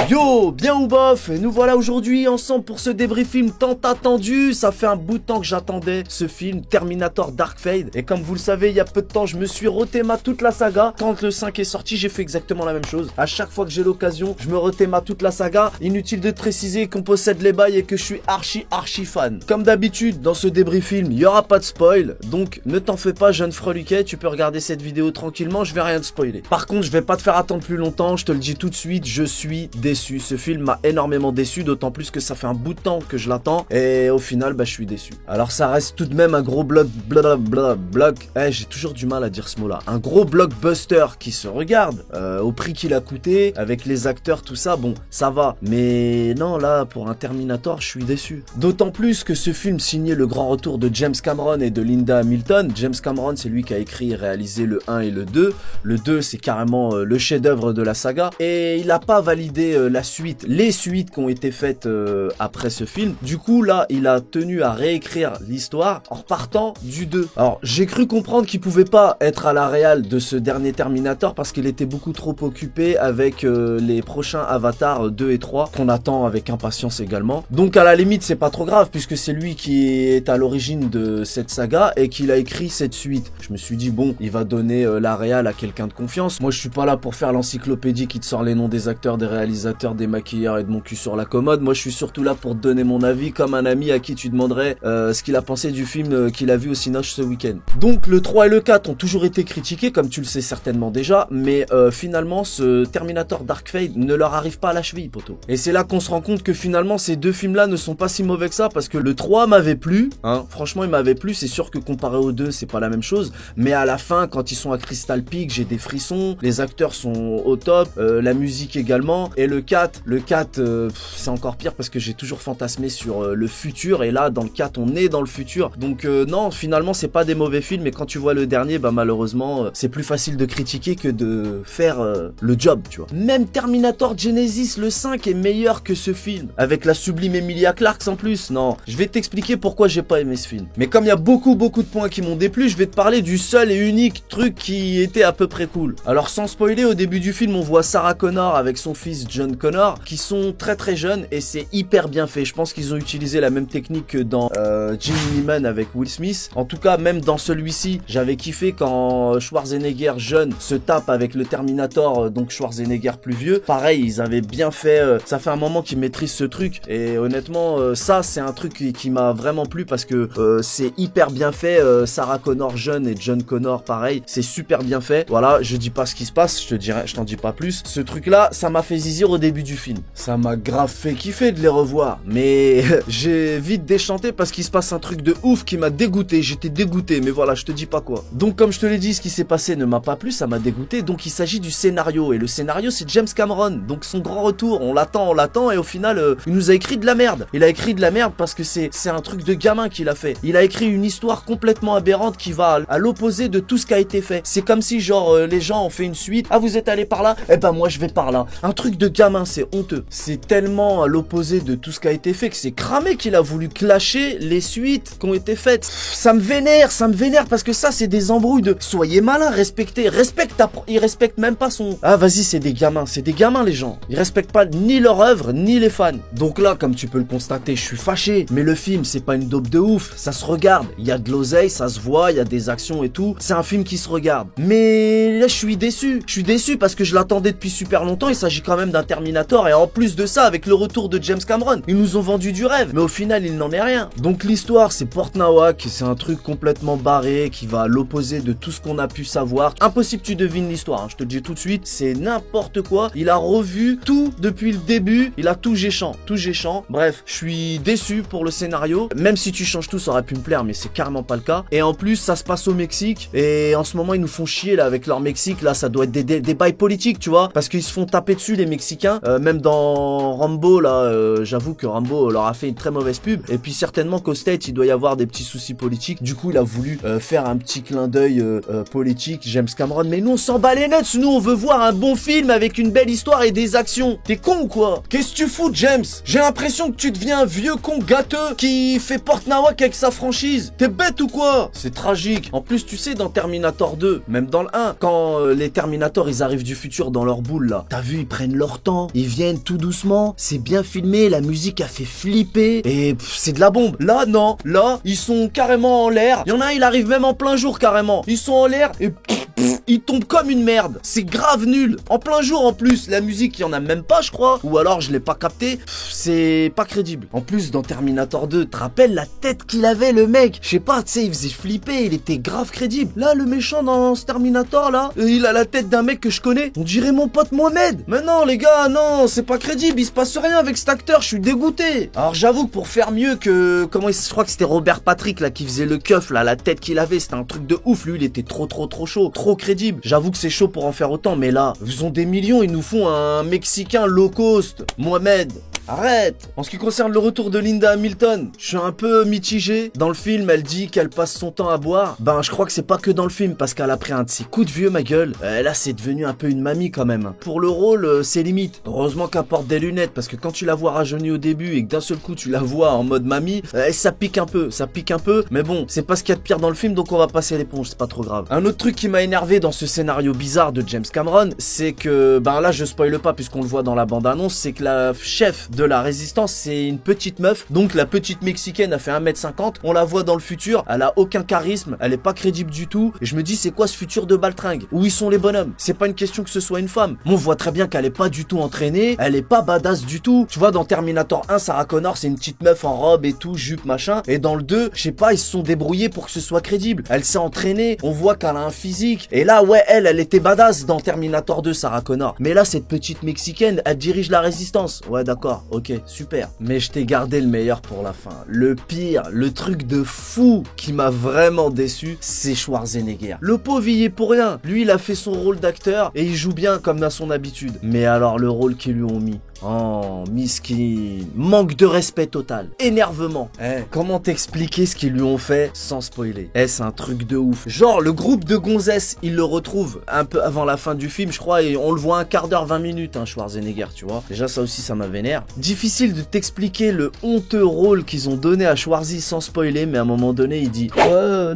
Yo, bien ou bof, et nous voilà aujourd'hui ensemble pour ce débriefing tant attendu. Ça fait un bout de temps que j'attendais ce film, Terminator Dark Fate. Et comme vous le savez, il y a peu de temps, je me suis retéma toute la saga. Quand le 5 est sorti, j'ai fait exactement la même chose. À chaque fois que j'ai l'occasion, je me retéma toute la saga. Inutile de préciser qu'on possède les bails et que je suis archi fan. Comme d'habitude, dans ce débriefing, il n'y aura pas de spoil. Donc ne t'en fais pas, jeune freluquet, tu peux regarder cette vidéo tranquillement, je vais rien te spoiler. Par contre, je vais pas te faire attendre plus longtemps, je te le dis tout de suite, je suis déçu. Ce film m'a énormément déçu, d'autant plus que ça fait un bout de temps que je l'attends et au final je suis déçu. Alors ça reste tout de même un gros j'ai toujours du mal à dire ce mot là, un gros blockbuster qui se regarde au prix qu'il a coûté, avec les acteurs, tout ça, bon ça va, mais non, là pour un Terminator je suis déçu. D'autant plus que ce film signait le grand retour de James Cameron et de Linda Hamilton. James Cameron, c'est lui qui a écrit et réalisé le 1 et le 2. Le 2 c'est carrément le chef d'œuvre de la saga et il a pas validé la suite, les suites qui ont été faites après ce film. Du coup là il a tenu à réécrire l'histoire en repartant du 2. Alors j'ai cru comprendre qu'il pouvait pas être à la réal de ce dernier Terminator parce qu'il était beaucoup trop occupé avec les prochains Avatar 2 et 3 qu'on attend avec impatience également. Donc à la limite c'est pas trop grave puisque c'est lui qui est à l'origine de cette saga et qu'il a écrit cette suite. Je me suis dit bon, il va donner la réal à quelqu'un de confiance. Moi je suis pas là pour faire l'encyclopédie qui te sort les noms des acteurs, des réalisateurs, des maquilleurs et de mon cul sur la commode. Moi je suis surtout là pour te donner mon avis comme un ami à qui tu demanderais ce qu'il a pensé du film qu'il a vu au Cinoche ce week-end. Donc le 3 et le 4 ont toujours été critiqués comme tu le sais certainement déjà, mais finalement ce Terminator Dark Fate ne leur arrive pas à la cheville, poto. Et c'est là qu'on se rend compte que finalement ces deux films là ne sont pas si mauvais que ça, parce que le 3 m'avait plu, hein, franchement il m'avait plu. C'est sûr que comparé au 2 c'est pas la même chose, mais à la fin quand ils sont à Crystal Peak j'ai des frissons, les acteurs sont au top, la musique également. Et le 4 c'est encore pire parce que j'ai toujours fantasmé sur le futur, et là dans le 4 on est dans le futur. Donc non, finalement c'est pas des mauvais films, mais quand tu vois le dernier, malheureusement c'est plus facile de critiquer que de faire le job, tu vois. Même Terminator Genesis le 5 est meilleur que ce film, avec la sublime Emilia Clarke en plus. Non, je vais t'expliquer pourquoi j'ai pas aimé ce film. Mais comme il y a beaucoup de points qui m'ont déplu, je vais te parler du seul et unique truc qui était à peu près cool. Alors sans spoiler, au début du film on voit Sarah Connor avec son fils John Connor qui sont très jeunes et c'est hyper bien fait. Je pense qu'ils ont utilisé la même technique que dans Jimmy Neutron avec Will Smith. En tout cas même dans celui-ci j'avais kiffé quand Schwarzenegger jeune se tape avec le Terminator, donc Schwarzenegger plus vieux. Pareil, ils avaient bien fait, ça fait un moment qu'ils maîtrisent ce truc et honnêtement ça c'est un truc qui m'a vraiment plu parce que c'est hyper bien fait. Sarah Connor jeune et John Connor pareil, c'est super bien fait. Voilà, je dis pas ce qui se passe, je t'en dis pas plus. Ce truc là ça m'a fait zizir au début du film. Ça m'a grave fait kiffer de les revoir, mais j'ai vite déchanté parce qu'il se passe un truc de ouf qui m'a dégoûté. J'étais dégoûté, mais voilà, je te dis pas quoi. Donc comme je te l'ai dit, ce qui s'est passé ne m'a pas plu, ça m'a dégoûté. Donc il s'agit du scénario, et le scénario c'est James Cameron, donc son grand retour. On l'attend et au final il nous a écrit de la merde. Il a écrit de la merde parce que c'est un truc de gamin qu'il a fait. Il a écrit une histoire complètement aberrante qui va à l'opposé de tout ce qui a été fait. C'est comme si genre les gens ont fait une suite. Ah, vous êtes allé par là, eh ben moi je vais par là. Un truc de gamin, c'est honteux. C'est tellement à l'opposé de tout ce qui a été fait que c'est cramé qu'il a voulu clasher les suites qui ont été faites. Ça me vénère parce que ça c'est des embrouilles de soyez malin, respecte il respecte même pas son... Ah vas-y, c'est des gamins les gens. Ils respectent pas ni leur œuvre ni les fans. Donc là, comme tu peux le constater, je suis fâché, mais le film c'est pas une dope de ouf, ça se regarde. Il y a de l'oseille, ça se voit, il y a des actions et tout. C'est un film qui se regarde. Mais là je suis déçu parce que je l'attendais depuis super longtemps. Il s'agit quand même d'un Terminator et en plus de ça avec le retour de James Cameron, ils nous ont vendu du rêve, mais au final il n'en est rien. Donc l'histoire c'est Port Nawak, c'est un truc complètement barré qui va à l'opposé de tout ce qu'on a pu savoir. Impossible que tu devines l'histoire, hein. Je te le dis tout de suite, c'est n'importe quoi. Il a revu tout depuis le début, il a tout géchant. Bref, je suis déçu pour le scénario. Même si tu changes tout, ça aurait pu me plaire, mais c'est carrément pas le cas. Et en plus ça se passe au Mexique et en ce moment ils nous font chier là avec leur Mexique. Là ça doit être des bails politiques, tu vois, parce qu'ils se font taper dessus les Mexicains. Même dans Rambo là, j'avoue que Rambo leur a fait une très mauvaise pub. Et puis certainement qu'au States il doit y avoir des petits soucis politiques. Du coup il a voulu faire un petit clin d'œil politique, James Cameron. Mais nous on s'en bat les nuts, nous on veut voir un bon film avec une belle histoire et des actions. T'es con ou quoi? Qu'est-ce que tu fous, James? J'ai l'impression que tu deviens un vieux con gâteux qui fait Port-Nawak avec sa franchise. T'es bête ou quoi? C'est tragique. En plus tu sais, dans Terminator 2, même dans le 1, quand les Terminators ils arrivent du futur dans leur boule là, t'as vu, ils prennent leur temps. méchants, ils viennent tout doucement, c'est bien filmé, la musique a fait flipper, et c'est de la bombe. Là, non, là, ils sont carrément en l'air. Il y en a un, il arrive même en plein jour carrément. Ils sont en l'air et il tombe comme une merde. C'est grave nul. En plein jour en plus. La musique, il y en a même pas, je crois. Ou alors, je l'ai pas capté. C'est pas crédible. En plus, dans Terminator 2, tu te rappelles la tête qu'il avait, le mec? Je sais pas, tu sais, il faisait flipper. Il était grave crédible. Là, le méchant dans ce Terminator, là, il a la tête d'un mec que je connais. On dirait mon pote Mohamed. Mais non, les gars, non, c'est pas crédible. Il se passe rien avec cet acteur. Je suis dégoûté. Alors, j'avoue que pour faire mieux que... je crois que c'était Robert Patrick, là, qui faisait le keuf, là, la tête qu'il avait. C'était un truc de ouf. Lui, il était trop chaud. Trop crédible. J'avoue que c'est chaud pour en faire autant, mais là, ils ont des millions, ils nous font un Mexicain low cost. Mohamed, arrête. En ce qui concerne le retour de Linda Hamilton, je suis un peu mitigé. Dans le film, elle dit qu'elle passe son temps à boire. Ben, je crois que c'est pas que dans le film, parce qu'elle a pris un de ses coups de vieux, ma gueule. Là, c'est devenu un peu une mamie, quand même. Pour le rôle, c'est limite. Heureusement qu'elle porte des lunettes, parce que quand tu la vois rajeunie au début, et que d'un seul coup, tu la vois en mode mamie, ça pique un peu. Mais bon, c'est pas ce qu'il y a de pire dans le film, donc on va passer l'éponge, c'est pas trop grave. Un autre truc qui m'a énervé dans ce scénario bizarre de James Cameron, c'est que, ben là, je spoile pas, puisqu'on le voit dans la bande-annonce, c'est que la chef de la résistance, c'est une petite meuf. Donc la petite mexicaine a fait 1m50. On la voit dans le futur. Elle a aucun charisme. Elle est pas crédible du tout. Et je me dis, c'est quoi ce futur de baltringue? Où ils sont les bonhommes? C'est pas une question que ce soit une femme. Mais on voit très bien qu'elle est pas du tout entraînée. Elle est pas badass du tout. Tu vois, dans Terminator 1, Sarah Connor, c'est une petite meuf en robe et tout, jupe, machin. Et dans le 2, je sais pas, ils se sont débrouillés pour que ce soit crédible. Elle s'est entraînée. On voit qu'elle a un physique. Et là, ouais, elle était badass dans Terminator 2, Sarah Connor. Mais là, cette petite mexicaine, elle dirige la résistance. Ouais, d'accord. Ok, super. Mais je t'ai gardé le meilleur pour la fin. Le pire, le truc de fou qui m'a vraiment déçu, c'est Schwarzenegger. Le pauvre, il y est pour rien. Lui, il a fait son rôle d'acteur et il joue bien comme à son habitude. Mais alors, le rôle qu'ils lui ont mis... Oh, miskin. Manque de respect total. Énervement. Comment t'expliquer ce qu'ils lui ont fait sans spoiler? C'est un truc de ouf. Genre, le groupe de gonzesses, il le retrouve un peu avant la fin du film, je crois, et on le voit un quart d'heure, 20 minutes, hein, Schwarzenegger, tu vois. Déjà, ça aussi, ça m'a vénère. Difficile de t'expliquer le honteux rôle qu'ils ont donné à Schwarzy sans spoiler, mais à un moment donné, il dit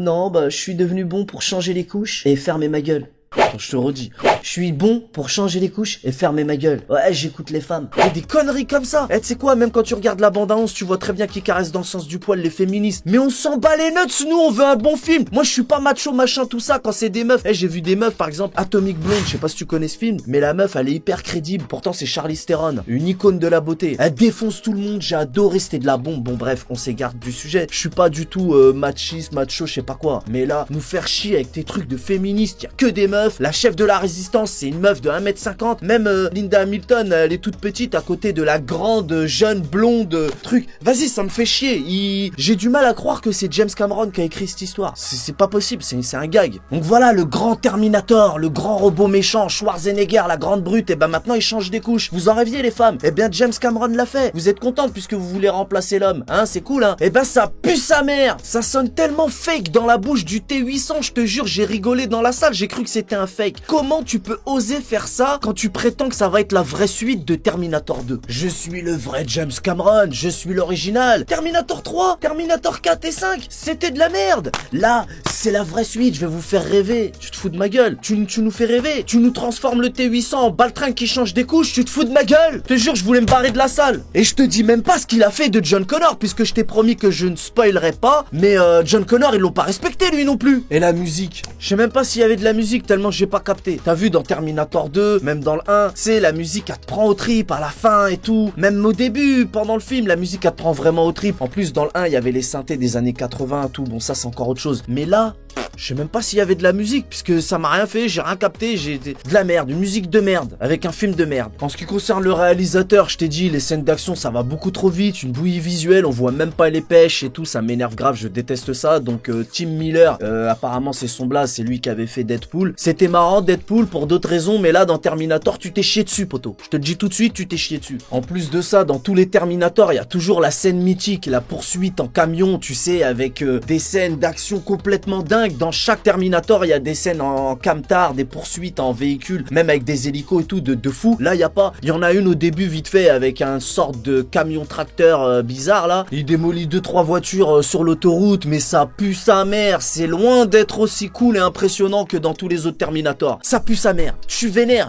non, bah, je suis devenu bon pour changer les couches et fermer ma gueule. Attends, je te redis. Je suis bon pour changer les couches et fermer ma gueule. Ouais, j'écoute les femmes. Et des conneries comme ça. Tu sais quoi, même quand tu regardes la bande-annonce, tu vois très bien qu'ils caressent dans le sens du poil les féministes. Mais on s'en bat les nuts, nous, on veut un bon film. Moi, je suis pas macho, machin, tout ça, quand c'est des meufs. J'ai vu des meufs, par exemple, Atomic Blonde, je sais pas si tu connais ce film, mais la meuf, elle est hyper crédible. Pourtant, c'est Charlize Theron, une icône de la beauté. Elle défonce tout le monde, j'ai adoré, c'était de la bombe. Bon, bref, on s'égare du sujet. Je suis pas du tout machiste, macho, je sais pas quoi. Mais là, nous faire chier avec tes trucs de féministes, y a que des meufs. La chef de la résistance, c'est une meuf de 1m50. Même Linda Hamilton, elle est toute petite à côté de la grande, jeune, blonde truc. Vas-y, ça me fait chier. J'ai du mal à croire que c'est James Cameron qui a écrit cette histoire. C'est pas possible, c'est un gag. Donc voilà, le grand Terminator, le grand robot méchant, Schwarzenegger, la grande brute, et ben maintenant il change des couches. Vous en rêviez les femmes? Eh bien James Cameron l'a fait. Vous êtes contentes puisque vous voulez remplacer l'homme. Hein, c'est cool, hein? Eh ben ça pue sa mère. Ça sonne tellement fake dans la bouche du T800, je te jure, j'ai rigolé dans la salle, j'ai cru que c'était un fake. Comment tu peux oser faire ça quand tu prétends que ça va être la vraie suite de Terminator 2? Je suis le vrai James Cameron, je suis l'original. Terminator 3, Terminator 4 et 5, c'était de la merde. Là, c'est la vraie suite, je vais vous faire rêver. Tu te fous de ma gueule? Tu nous fais rêver? Tu nous transformes le T800 en baltringue qui change des couches? Tu te fous de ma gueule? Je te jure, je voulais me barrer de la salle. Et je te dis même pas ce qu'il a fait de John Connor, puisque je t'ai promis que je ne spoilerai pas. Mais John Connor, ils l'ont pas respecté lui non plus. Et la musique, je sais même pas s'il y avait de la musique tellement j'ai pas capté. T'as vu dans Terminator 2, même dans le 1, c'est la musique, elle te prend au trip à la fin et tout. Même au début, pendant le film, la musique, elle te prend vraiment au trip. En plus, dans le 1, il y avait les synthés des années 80 et tout. Bon, ça, c'est encore autre chose. Mais là, je sais même pas s'il y avait de la musique, puisque ça m'a rien fait, j'ai rien capté, j'ai de la merde, une musique de merde, avec un film de merde. En ce qui concerne le réalisateur, je t'ai dit, les scènes d'action, ça va beaucoup trop vite, une bouillie visuelle, on voit même pas les pêches et tout, ça m'énerve grave, je déteste ça. Donc Tim Miller, apparemment c'est son blaze, c'est lui qui avait fait Deadpool. C'était marrant Deadpool pour d'autres raisons, mais là dans Terminator, tu t'es chié dessus, poto. Je te le dis tout de suite, tu t'es chié dessus. En plus de ça, dans tous les Terminator, il y a toujours la scène mythique, la poursuite en camion, tu sais, avec des scènes d'action complètement dingues, dans chaque Terminator, il y a des scènes en camtar, des poursuites en véhicule, même avec des hélicos et tout, de fou. Là, il y a pas. Il y en a une au début, vite fait, avec un sorte de camion tracteur bizarre, là. Il démolit 2-3 voitures sur l'autoroute, mais ça pue sa mère. C'est loin d'être aussi cool et impressionnant que dans tous les autres Terminator. Ça pue sa mère. Je suis vénère.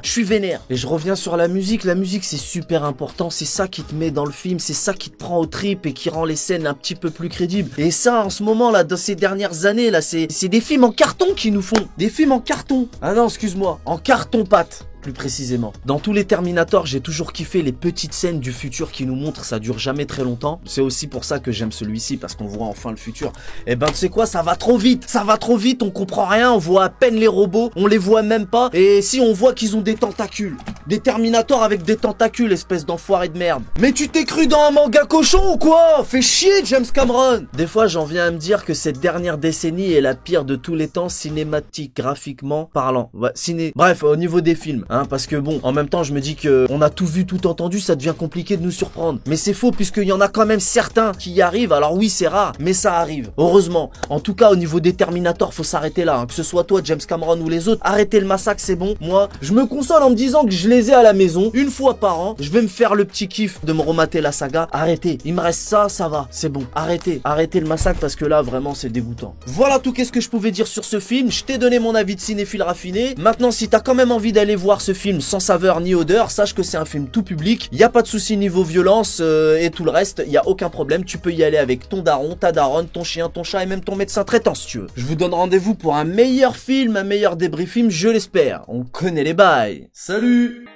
Et je reviens sur la musique. La musique, c'est super important. C'est ça qui te met dans le film. C'est ça qui te prend au trip et qui rend les scènes un petit peu plus crédibles. Et ça, en ce moment, là, dans ces dernières années, là, c'est des films en carton qui nous font. Des films en carton. Ah non, excuse-moi. En carton-pâte. Plus précisément. Dans tous les Terminator, j'ai toujours kiffé les petites scènes du futur qui nous montrent, ça dure jamais très longtemps. C'est aussi pour ça que j'aime celui-ci, parce qu'on voit enfin le futur. Et ben tu sais quoi, ça va trop vite, on comprend rien, on voit à peine les robots, on les voit même pas, et si on voit qu'ils ont des tentacules. Des Terminators avec des tentacules, espèce d'enfoiré de merde. Mais tu t'es cru dans un manga cochon ou quoi? Fais chier James Cameron. Des fois j'en viens à me dire que cette dernière décennie est la pire de tous les temps, cinématique, graphiquement parlant. Ouais, Bref, au niveau des films. Hein, parce que bon, en même temps, je me dis que on a tout vu, tout entendu, ça devient compliqué de nous surprendre. Mais c'est faux, puisqu'il y en a quand même certains qui y arrivent. Alors oui, c'est rare, mais ça arrive. Heureusement. En tout cas, au niveau des Terminators, faut s'arrêter là. Hein. Que ce soit toi, James Cameron ou les autres, arrêtez le massacre, c'est bon. Moi, je me console en me disant que je les ai à la maison, une fois par an. Je vais me faire le petit kiff de me remater la saga. Arrêtez. Il me reste ça, ça va. C'est bon. Arrêtez. Arrêtez le massacre parce que là, vraiment, c'est dégoûtant. Voilà tout qu'est-ce que je pouvais dire sur ce film. Je t'ai donné mon avis de cinéphile raffiné. Maintenant, si t'as quand même envie d'aller voir ce film sans saveur ni odeur, sache que c'est un film tout public, il n'y a pas de souci niveau violence et tout le reste, il n'y a aucun problème, tu peux y aller avec ton daron, ta daronne, ton chien, ton chat et même ton médecin traitant si tu veux. Je vous donne rendez-vous pour un meilleur film, un meilleur débris film, je l'espère. On connaît les bails. Salut!